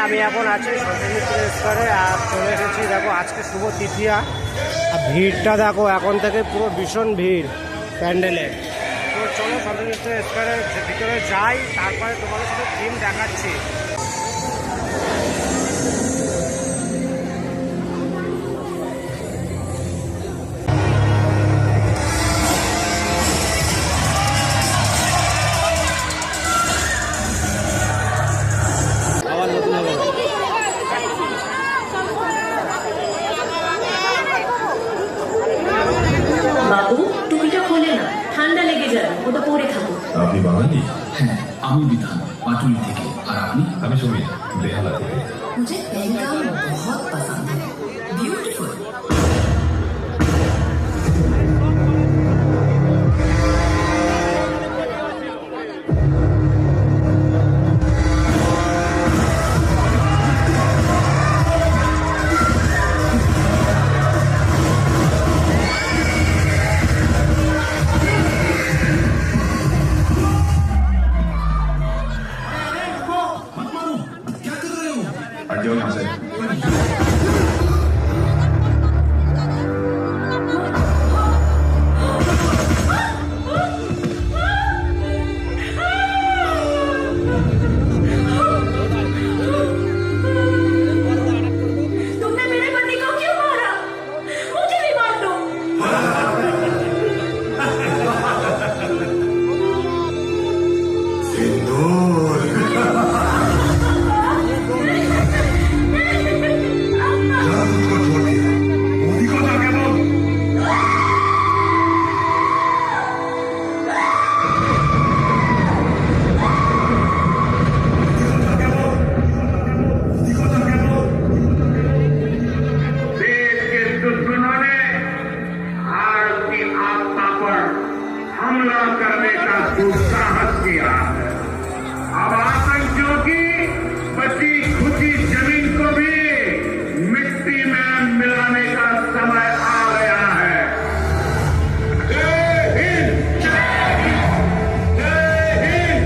আমি এখন আছি সন্তোষ স্কোয়ারে আর চলে এসেছি। দেখো আজকে শুভ তৃতীয়া আর ভিড়টা দেখো এখন থেকে পুরো ভীষণ ভিড় প্যান্ডেলে। তো চলো সন্তোষ স্কোয়ারের ভিতরে যাই, তারপরে তোমাদের সাথে থিম দেখাচ্ছি। বাবু টুপিটা খোলে না, ঠান্ডা লেগে যাবে, ওটা পরে থাকো। আপনি বাঙালি? হ্যাঁ, আমি বিধান পাটুলি থেকে। আর আপনি? আমি সমীর, বেহালা থেকে। मुझे पहलगाम बहुत पसंद है, ब्यूटीफुल। हट जाओ यहाँ से। तुमने मेरे पति को क्यों मारा? मुझे भी मार दो। देश के दुश्मनों ने भारत की आत्मा पर हमला करने का दुस्साहस किया है। अब आतंकियों की बची खुची जमीन को भी मिट्टी में मिलाने का समय आ गया है। जय हिंद, जय हिंद, जय हिंद।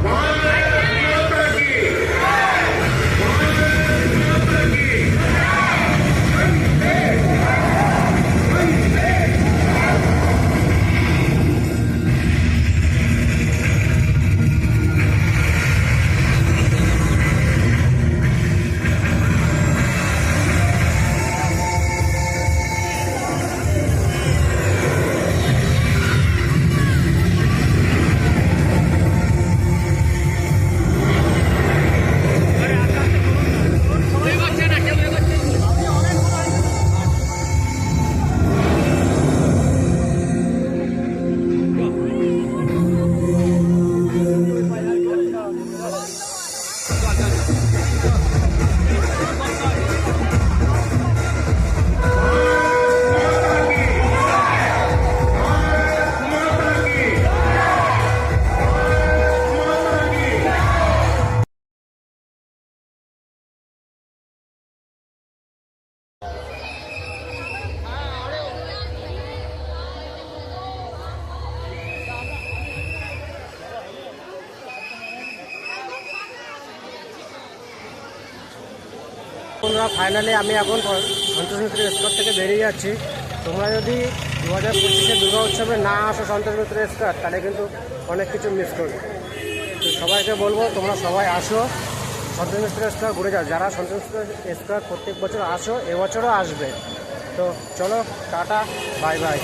भारत माता की, भारत माता की। তোমরা ফাইনালি আমি এখন সন্তোষ মিত্র স্কোয়ার থেকে বেরিয়ে যাচ্ছি। তোমরা যদি 2025 দুর্গা উৎসবে না আসো সন্তোষ মিত্র স্কোয়ার, তাহলে কিন্তু অনেক কিছু মিস করবে। তো সবাইকে বলবো তোমরা সবাই আসো, সন্তোষ মিত্র স্কোয়ার ঘুরে যাও। যারা সন্তোষ মিত্র স্কোয়ার প্রত্যেক বছর আসো, এবছরও আসবে। তো চলো টাটা, বাই বাই।